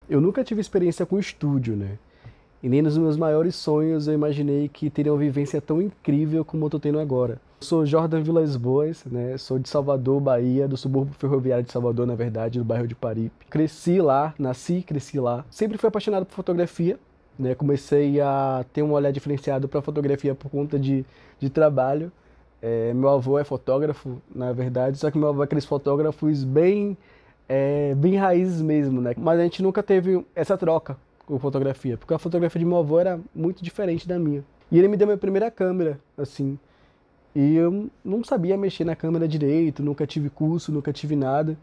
Eu nunca tive experiência com estúdio, né? E nem nos meus maiores sonhos eu imaginei que teria uma vivência tão incrível como eu tô tendo agora. Eu sou Jordan Vilas Boas, né? Sou de Salvador, Bahia, do subúrbio ferroviário de Salvador, na verdade, do bairro de Paripe. Cresci lá, nasci e cresci lá. Sempre fui apaixonado por fotografia, né? Comecei a ter um olhar diferenciado para fotografia por conta de trabalho. Meu avô é fotógrafo, na verdade, só que meu avô é aqueles fotógrafos bem raízes mesmo, né? Mas a gente nunca teve essa troca com fotografia, porque a fotografia de meu avô era muito diferente da minha. E ele me deu minha primeira câmera, assim, e eu não sabia mexer na câmera direito, nunca tive curso, nunca tive nada.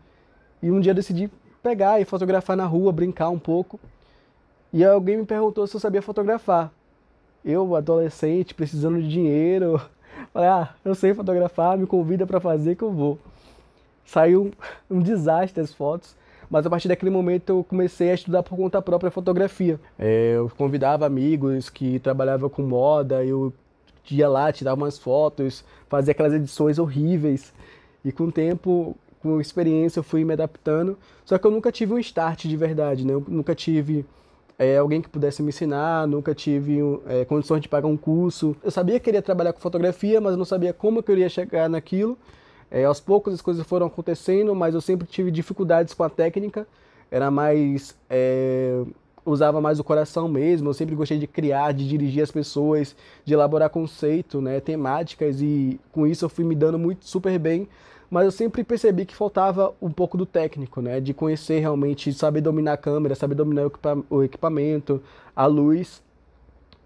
E um dia eu decidi pegar e fotografar na rua, brincar um pouco. E alguém me perguntou se eu sabia fotografar. Eu, adolescente, precisando de dinheiro, falei, eu sei fotografar, me convida pra fazer que eu vou. Saiu um desastre as fotos, mas a partir daquele momento eu comecei a estudar por conta própria fotografia. Eu convidava amigos que trabalhavam com moda, eu ia lá, tirava umas fotos, fazia aquelas edições horríveis. E com o tempo, com experiência, eu fui me adaptando. Só que eu nunca tive um start de verdade, né? Eu nunca tive alguém que pudesse me ensinar, nunca tive condições de pagar um curso. Eu sabia que queria trabalhar com fotografia, mas eu não sabia como eu queria chegar naquilo. Aos poucos as coisas foram acontecendo, mas eu sempre tive dificuldades com a técnica. Era mais. Usava mais o coração mesmo. Eu sempre gostei de criar, de dirigir as pessoas, de elaborar conceito, né, temáticas, e com isso eu fui me dando muito super bem. Mas eu sempre percebi que faltava um pouco do técnico, né, de conhecer realmente, saber dominar a câmera, saber dominar o equipamento, a luz.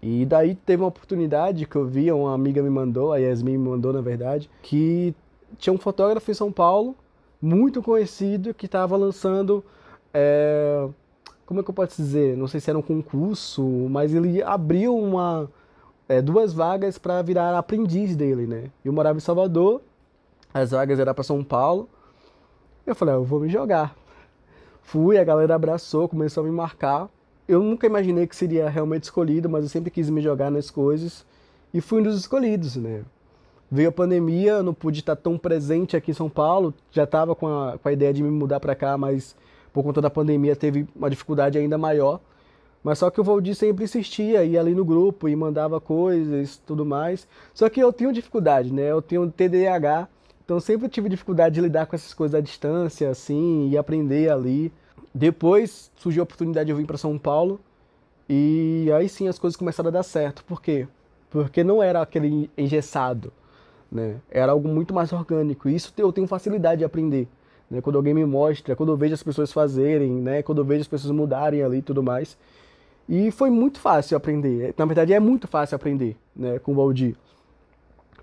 E daí teve uma oportunidade que eu vi, uma amiga me mandou, a Yasmin me mandou na verdade, que tinha um fotógrafo em São Paulo, muito conhecido, que estava lançando, é, como é que eu posso dizer? Não sei se era um concurso, mas ele abriu duas vagas para virar aprendiz dele, né? Eu morava em Salvador, as vagas eram para São Paulo. Eu falei, eu vou me jogar. Fui, a galera abraçou, começou a me marcar. Eu nunca imaginei que seria realmente escolhido, mas eu sempre quis me jogar nas coisas e fui um dos escolhidos, né? Veio a pandemia, não pude estar tão presente aqui em São Paulo, já estava com a ideia de me mudar para cá, mas por conta da pandemia teve uma dificuldade ainda maior. Mas só que o Valdir sempre insistia, ia ali no grupo e mandava coisas, tudo mais. Só que eu tenho dificuldade, né? Eu tenho TDAH, então sempre tive dificuldade de lidar com essas coisas à distância, assim, e aprender ali. Depois surgiu a oportunidade de eu vir para São Paulo e aí sim as coisas começaram a dar certo. Por quê? Porque não era aquele engessado, né? Era algo muito mais orgânico. E isso eu tenho facilidade de aprender, né? Quando alguém me mostra, quando eu vejo as pessoas fazerem, né? Quando eu vejo as pessoas mudarem ali e tudo mais. E foi muito fácil aprender. Na verdade, é muito fácil aprender, né, com o Valdir.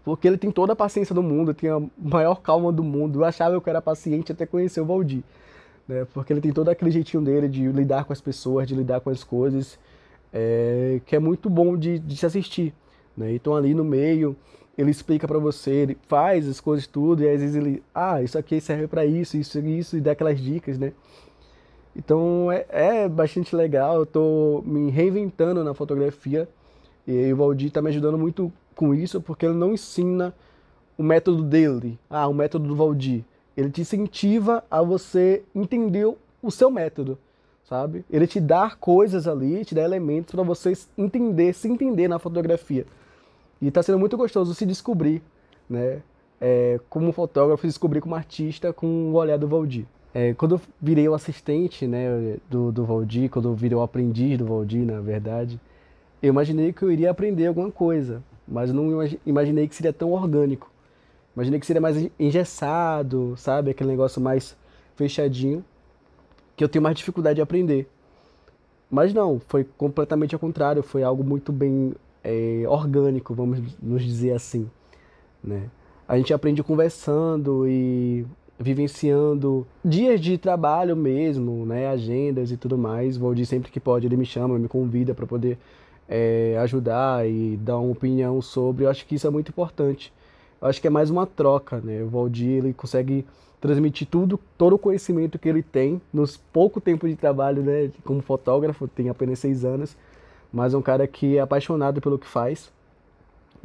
Porque ele tem toda a paciência do mundo, tem a maior calma do mundo. Eu achava que eu era paciente até conhecer o Valdir, né? Porque ele tem todo aquele jeitinho dele de lidar com as pessoas, de lidar com as coisas, que é muito bom de se assistir, né? Então ali no meio ele explica pra você, ele faz as coisas tudo e às vezes ele, isso aqui serve pra isso e dá aquelas dicas, né? Então é bastante legal, eu tô me reinventando na fotografia e o Valdir tá me ajudando muito com isso porque ele não ensina o método dele, o método do Valdir. Ele te incentiva a você entender o seu método, sabe? Ele te dá coisas ali, te dá elementos para você entender, se entender na fotografia. E tá sendo muito gostoso se descobrir, né? Como fotógrafo, se descobrir como artista com o olhar do Valdir. Quando eu virei o assistente, né, do Valdir, quando eu virei o aprendiz do Valdir, na verdade, eu imaginei que eu iria aprender alguma coisa, mas não imaginei que seria tão orgânico. Imaginei que seria mais engessado, sabe? Aquele negócio mais fechadinho, que eu tenho mais dificuldade de aprender. Mas não, foi completamente ao contrário, foi algo muito bem orgânico, vamos nos dizer assim, né? A gente aprende conversando e vivenciando dias de trabalho mesmo, né? Agendas e tudo mais. O Valdir sempre que pode, ele me chama, me convida para poder ajudar e dar uma opinião sobre. Eu acho que isso é muito importante. Eu acho que é mais uma troca, né? O Valdir, ele consegue transmitir tudo, todo o conhecimento que ele tem nos pouco tempo de trabalho, né? Como fotógrafo, tem apenas 6 anos, mas é um cara que é apaixonado pelo que faz,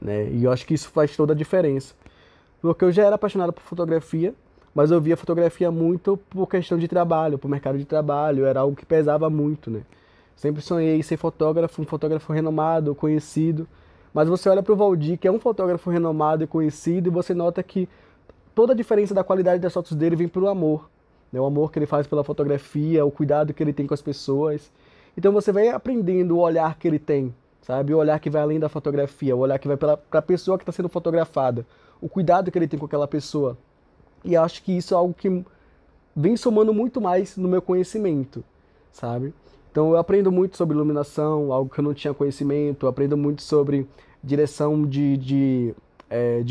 né? E eu acho que isso faz toda a diferença. Porque eu já era apaixonado por fotografia, mas eu via fotografia muito por questão de trabalho, por mercado de trabalho, era algo que pesava muito, né? Sempre sonhei em ser fotógrafo, um fotógrafo renomado, conhecido, mas você olha para o Valdir, que é um fotógrafo renomado e conhecido, e você nota que toda a diferença da qualidade das fotos dele vem pelo amor, né? O amor que ele faz pela fotografia, o cuidado que ele tem com as pessoas. Então você vai aprendendo o olhar que ele tem, sabe? O olhar que vai além da fotografia, o olhar que vai para a pessoa que está sendo fotografada, o cuidado que ele tem com aquela pessoa. E acho que isso é algo que vem somando muito mais no meu conhecimento, sabe? Então eu aprendo muito sobre iluminação, algo que eu não tinha conhecimento, eu aprendo muito sobre direção de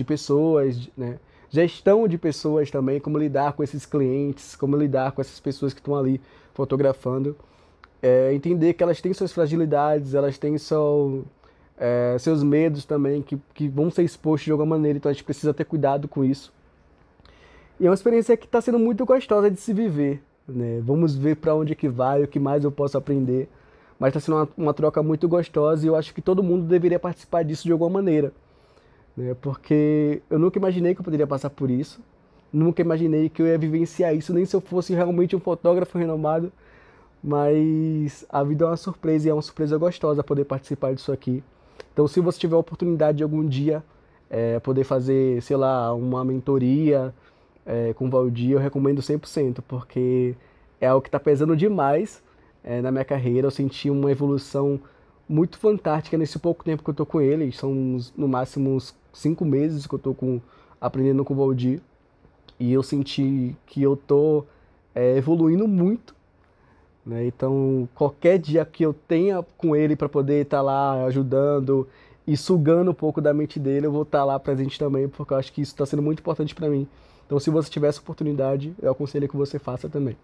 pessoas, né? Gestão de pessoas também, como lidar com esses clientes, como lidar com essas pessoas que estão ali fotografando. Entender que elas têm suas fragilidades, elas têm seus medos também, que vão ser expostos de alguma maneira, então a gente precisa ter cuidado com isso. E é uma experiência que está sendo muito gostosa de se viver, né? Vamos ver para onde que vai, o que mais eu posso aprender. Mas está sendo uma troca muito gostosa e eu acho que todo mundo deveria participar disso de alguma maneira, né? Porque eu nunca imaginei que eu poderia passar por isso. Nunca imaginei que eu ia vivenciar isso, nem se eu fosse realmente um fotógrafo renomado. Mas a vida é uma surpresa e é uma surpresa gostosa poder participar disso aqui. Então, se você tiver a oportunidade de algum dia poder fazer, sei lá, uma mentoria com o Valdir, eu recomendo 100%, porque é algo que está pesando demais na minha carreira. Eu senti uma evolução muito fantástica nesse pouco tempo que eu tô com ele. São no máximo uns 5 meses que eu tô aprendendo com o Valdir. E eu senti que eu tô evoluindo muito, né? Então, qualquer dia que eu tenha com ele para poder estar lá ajudando e sugando um pouco da mente dele, eu vou estar lá presente também, porque eu acho que isso está sendo muito importante para mim. Então, se você tiver essa oportunidade, eu aconselho que você faça também.